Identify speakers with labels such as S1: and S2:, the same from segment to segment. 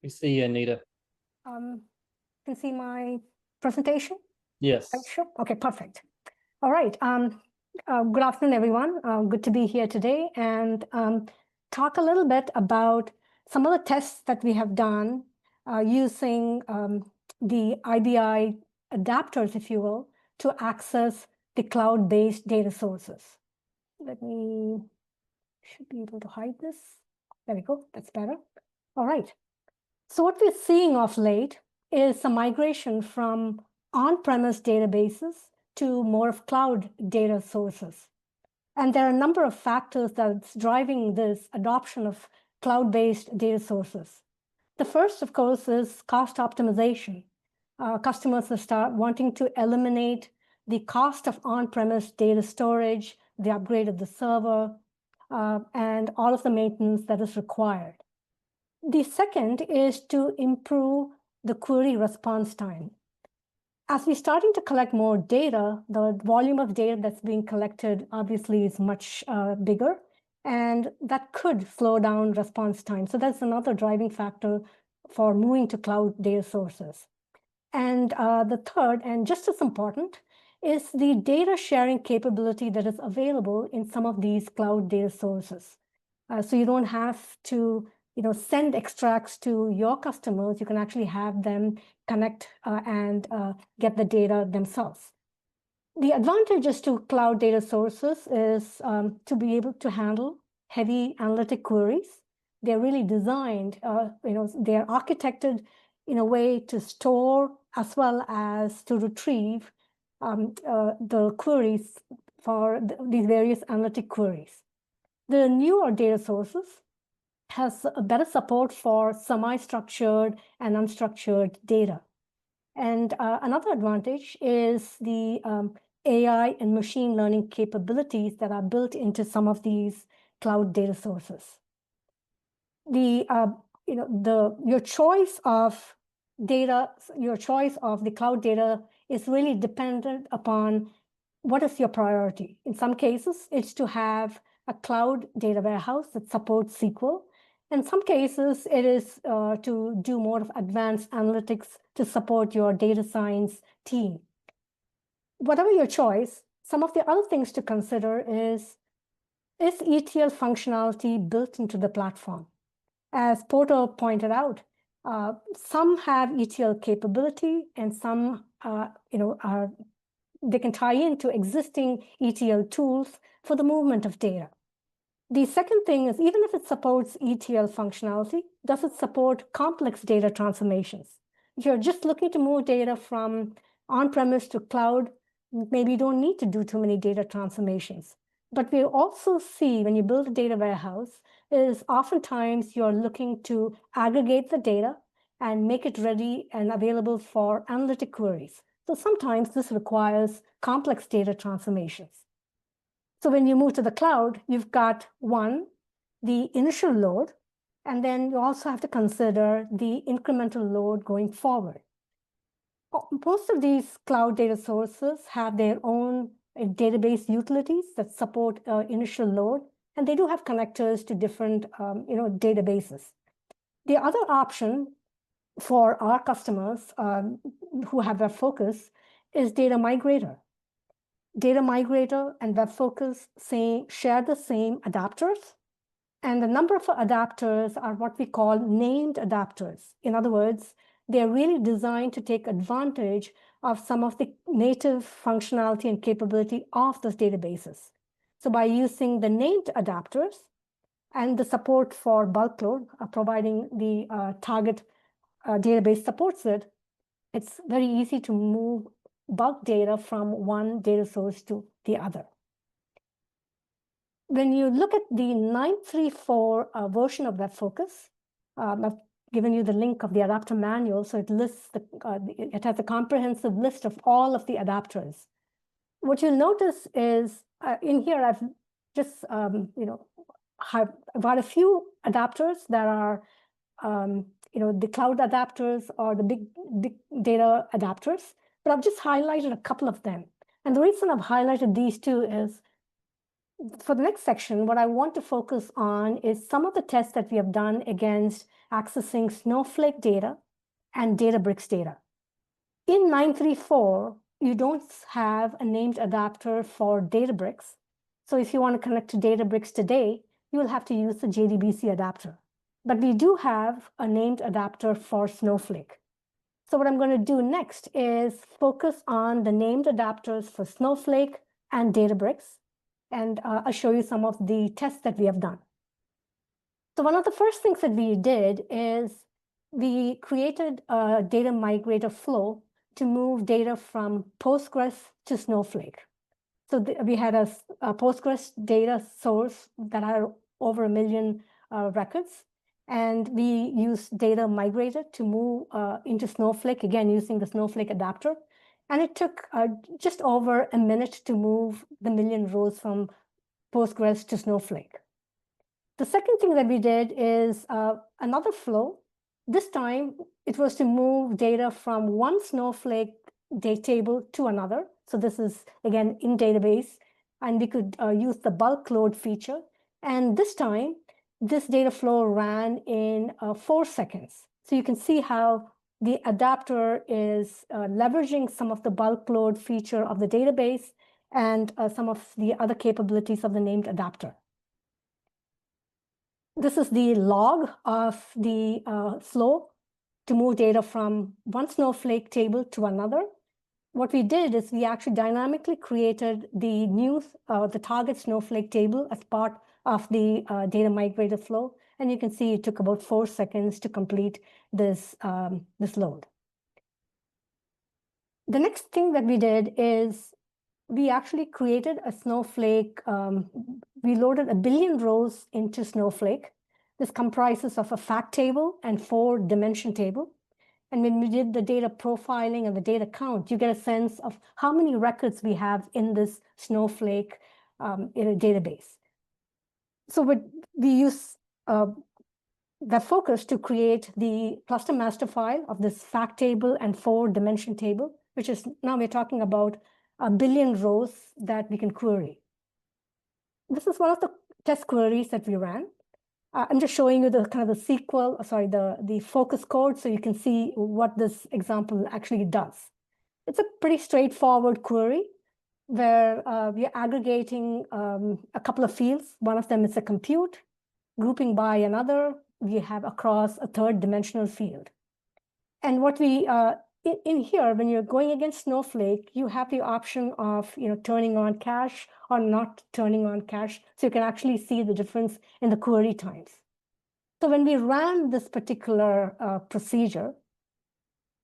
S1: We see you, Anita.
S2: Can see my presentation?
S1: Yes.
S2: Sure. Okay, perfect. All right. Good afternoon, everyone. Good to be here today and talk a little bit about some of the tests that we have done using the IBI adapters, if you will, to access the cloud-based data sources. Should be able to hide this. There we go. That's better. All right. So what we're seeing of late is a migration from on-premise databases to more of cloud data sources. And there are a number of factors that's driving this adoption of cloud-based data sources. The first, of course, is cost optimization. Customers will start wanting to eliminate the cost of on-premise data storage, the upgrade of the server, and all of the maintenance that is required. The second is to improve the query response time. As we're starting to collect more data, the volume of data that's being collected obviously is much bigger, and that could slow down response time. So that's another driving factor for moving to cloud data sources. And the third, and just as important, is the data sharing capability that is available in some of these cloud data sources. So you don't have to send extracts to your customers. You can actually have them connect and get the data themselves. The advantages to cloud data sources is to be able to handle heavy analytic queries. They're really designed, they're architected in a way to store as well as to retrieve the queries for these various analytic queries. The newer data sources has a better support for semi-structured and unstructured data. And another advantage is the AI and machine learning capabilities that are built into some of these cloud data sources. Your choice of data, your choice of the cloud data is really dependent upon what is your priority. In some cases, it's to have a cloud data warehouse that supports SQL. In some cases, it is to do more of advanced analytics to support your data science team. Whatever your choice, some of the other things to consider is ETL functionality built into the platform? As Porter pointed out, some have ETL capability and some, they can tie into existing ETL tools for the movement of data. The second thing is, even if it supports ETL functionality, does it support complex data transformations? If you're just looking to move data from on-premise to cloud, maybe you don't need to do too many data transformations. But we also see when you build a data warehouse is oftentimes you're looking to aggregate the data and make it ready and available for analytic queries. So sometimes this requires complex data transformations. So when you move to the cloud, you've got one, the initial load, and then you also have to consider the incremental load going forward. Most of these cloud data sources have their own database utilities that support initial load, and they do have connectors to different databases. The other option for our customers who have Web Focus is Data Migrator. Data Migrator and Web Focus share the same adapters, and the number of adapters are what we call named adapters. In other words, they're really designed to take advantage of some of the native functionality and capability of those databases. So by using the named adapters and the support for bulk load, providing the target database supports it, it's very easy to move bulk data from one data source to the other. When you look at the 934 version of Web Focus, I've given you the link of the adapter manual, so it lists it has a comprehensive list of all of the adapters. What you'll notice is in here I've just I've got a few adapters that are the cloud adapters or the big data adapters, but I've just highlighted a couple of them. And the reason I've highlighted these two is for the next section, what I want to focus on is some of the tests that we have done against accessing Snowflake data and Databricks data. In 934, you don't have a named adapter for Databricks. So if you want to connect to Databricks today, you will have to use the JDBC adapter. But we do have a named adapter for Snowflake. So what I'm going to do next is focus on the named adapters for Snowflake and Databricks. And I'll show you some of the tests that we have done. So one of the first things that we did is we created a data migrator flow to move data from Postgres to Snowflake. So we had a Postgres data source that had over 1 million records. And we used data migrator to move into Snowflake, again, using the Snowflake adapter. And it took just over a minute to move the 1 million rows from Postgres to Snowflake. The second thing that we did is another flow. This time, it was to move data from one Snowflake data table to another. So this is, again, in database. And we could use the bulk load feature. And this time, this data flow ran in 4 seconds. So you can see how the adapter is leveraging some of the bulk load feature of the database and some of the other capabilities of the named adapter. This is the log of the flow to move data from one Snowflake table to another. What we did is we actually dynamically created the new, the target Snowflake table as part of the data migrator flow. And you can see it took about 4 seconds to complete this, this load. The next thing that we did is we actually created a Snowflake. We loaded 1 billion rows into Snowflake. This comprises of a fact table and 4 dimension table. And when we did the data profiling and the data count, you get a sense of how many records we have in this Snowflake in a database. So we use the focus to create the cluster master file of this fact table and 4 dimension table, which is now we're talking about 1 billion rows that we can query. This is one of the test queries that we ran. I'm just showing you the kind of the SQL, sorry, the focus code, so you can see what this example actually does. It's a pretty straightforward query where we are aggregating a couple of fields. One of them is a compute, grouping by another. We have across a 3rd dimensional field. And what we, in here, when you're going against Snowflake, you have the option of turning on cache or not turning on cache. So you can actually see the difference in the query times. So when we ran this particular procedure,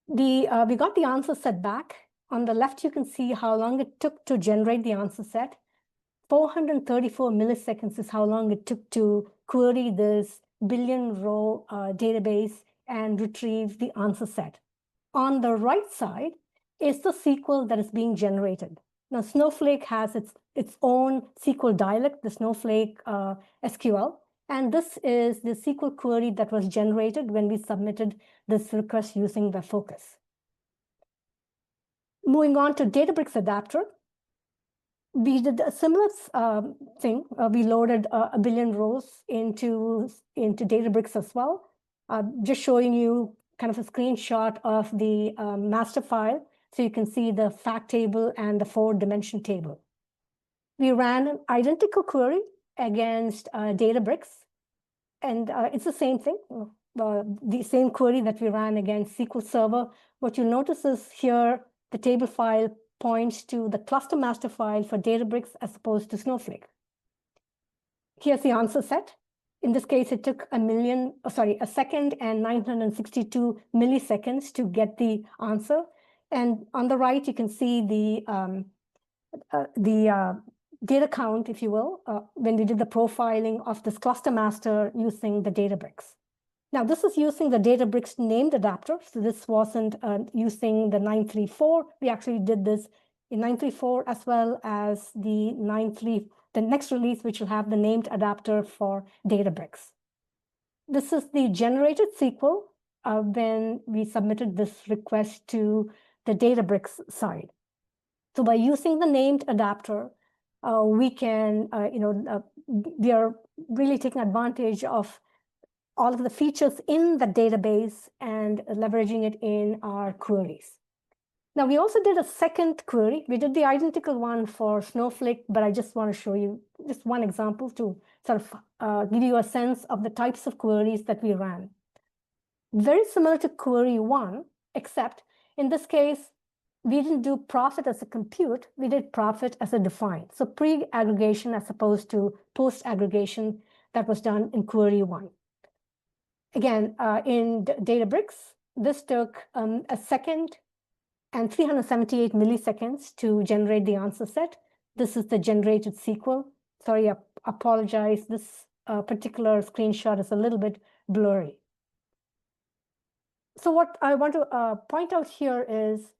S2: we got the answer set back. On the left, you can see how long it took to generate the answer set. 434 milliseconds is how long it took to query this 1 billion row database and retrieve the answer set. On the right side is the SQL that is being generated. Now, Snowflake has its own SQL dialect, the Snowflake SQL. And this is the SQL query that was generated when we submitted this request using the focus. Moving on to Databricks adapter, we did a similar thing. We loaded 1 billion rows into Databricks as well. Just showing you kind of a screenshot of the master file. So you can see the fact table and the 4 dimension table. We ran an identical query against Databricks. And it's the same thing, the same query that we ran against SQL Server. What you notice is here, the table file points to the cluster master file for Databricks as opposed to Snowflake. Here's the answer set. In this case, it took a second and 962 milliseconds to get the answer. And on the right, you can see the data count, if you will, when we did the profiling of this cluster master using the Databricks. Now, this is using the Databricks named adapter. So this wasn't using the 934. We actually did this in 934 as well as the next release, which will have the named adapter for Databricks. This is the generated SQL when we submitted this request to the Databricks side. So by using the named adapter, we can, we are really taking advantage of all of the features in the database and leveraging it in our queries. Now, we also did a second query. We did the identical one for Snowflake, but I just want to show you just one example to sort of give you a sense of the types of queries that we ran. Very similar to query one, except in this case, we didn't do profit as a compute, we did profit as a define. So pre-aggregation as opposed to post-aggregation that was done in query one. Again, in Databricks, this took a second and 378 milliseconds to generate the answer set. This is the generated SQL. Sorry, I apologize. This particular screenshot is a little bit blurry. So what I want to point out here is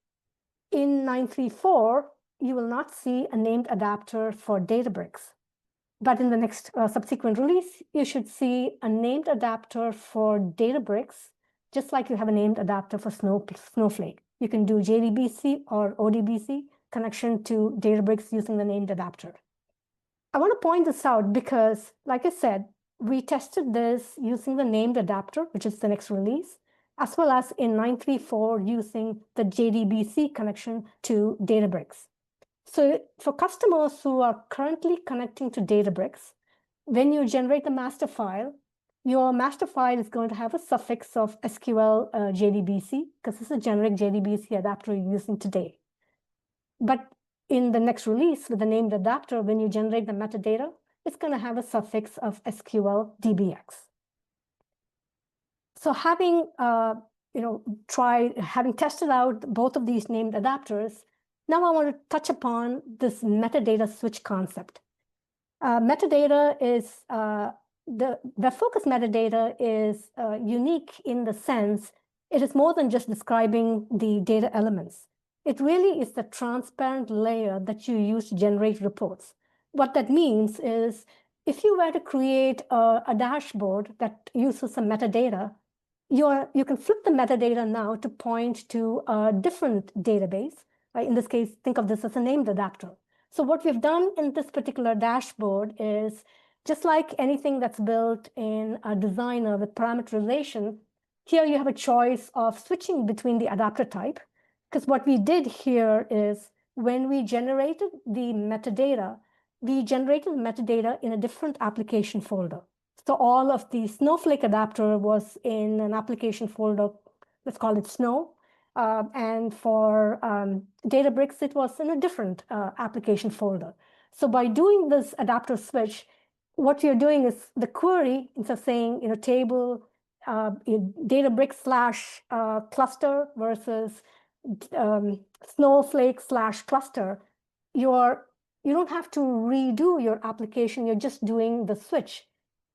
S2: in 934, you will not see a named adapter for Databricks. But in the next subsequent release, you should see a named adapter for Databricks, just like you have a named adapter for Snowflake. You can do JDBC or ODBC connection to Databricks using the named adapter. I want to point this out because, like I said, we tested this using the named adapter, which is the next release, as well as in 934 using the JDBC connection to Databricks. So for customers who are currently connecting to Databricks, when you generate the master file, your master file is going to have a suffix of SQL JDBC, because this is a generic JDBC adapter you're using today. But in the next release with the named adapter, when you generate the metadata, it's going to have a suffix of SQL DBX. So having tested out both of these named adapters, now I want to touch upon this metadata switch concept. Metadata is, the focus metadata is unique in the sense it is more than just describing the data elements. It really is the transparent layer that you use to generate reports. What that means is if you were to create a dashboard that uses some metadata, you can flip the metadata now to point to a different database. In this case, think of this as a named adapter. So what we've done in this particular dashboard is just like anything that's built in a designer with parameterization, here you have a choice of switching between the adapter type. Because what we did here is when we generated the metadata, we generated metadata in a different application folder. So all of the Snowflake adapter was in an application folder, let's call it Snow. And for Databricks, it was in a different application folder. So by doing this adapter switch, what you're doing is the query, instead of saying, table Databricks /cluster versus Snowflake /cluster, you don't have to redo your application. You're just doing the switch.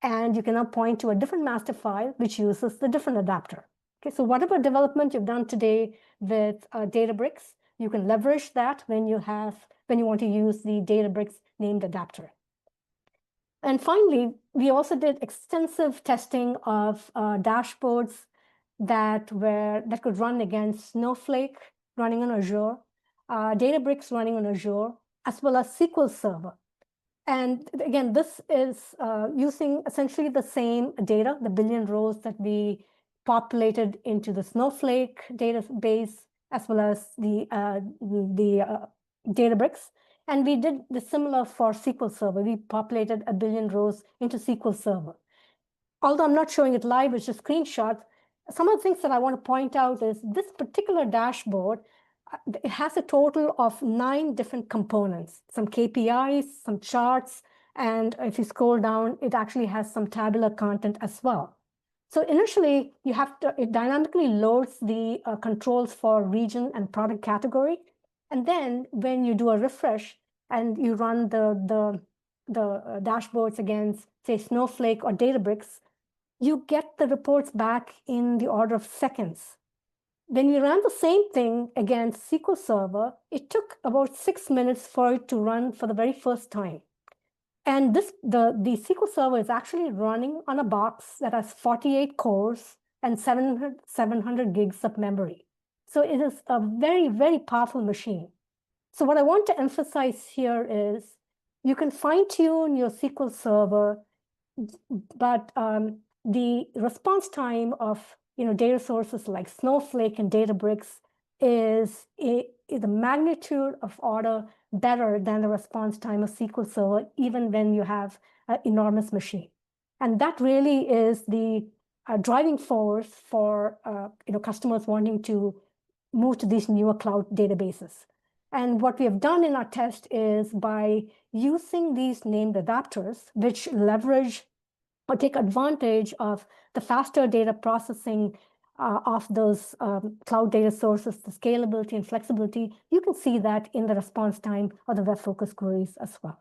S2: And you can now point to a different master file, which uses the different adapter. Okay, so whatever development you've done today with Databricks, you can leverage that when you want to use the Databricks named adapter. And finally, we also did extensive testing of dashboards that could run against Snowflake running on Azure, Databricks running on Azure, as well as SQL Server. And again, this is using essentially the same data, the billion rows that we populated into the Snowflake database, as well as the Databricks. And we did the similar for SQL Server. We populated 1 billion rows into SQL Server. Although I'm not showing it live, it's just screenshots. Some of the things that I want to point out is this particular dashboard, it has a total of 9 different components, some KPIs, some charts, and if you scroll down, it actually has some tabular content as well. So initially, it dynamically loads the controls for region and product category. And then when you do a refresh and you run the dashboards against, say, Snowflake or Databricks, you get the reports back in the order of seconds. When we ran the same thing against SQL Server, it took about 6 minutes for it to run for the very first time. And the SQL Server is actually running on a box that has 48 cores and 700 gigs of memory. So it is a very, very powerful machine. So what I want to emphasize here is You can fine-tune your SQL Server, but the response time of data sources like Snowflake and Databricks is a magnitude of order better than the response time of SQL Server, even when you have an enormous machine. And that really is the driving force for customers wanting to move to these newer cloud databases. And what we have done in our test is by using these named adapters, which leverage or take advantage of the faster data processing of those cloud data sources, the scalability and flexibility, you can see that in the response time of the web focus queries as well.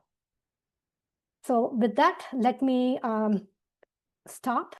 S2: So with that, let me stop.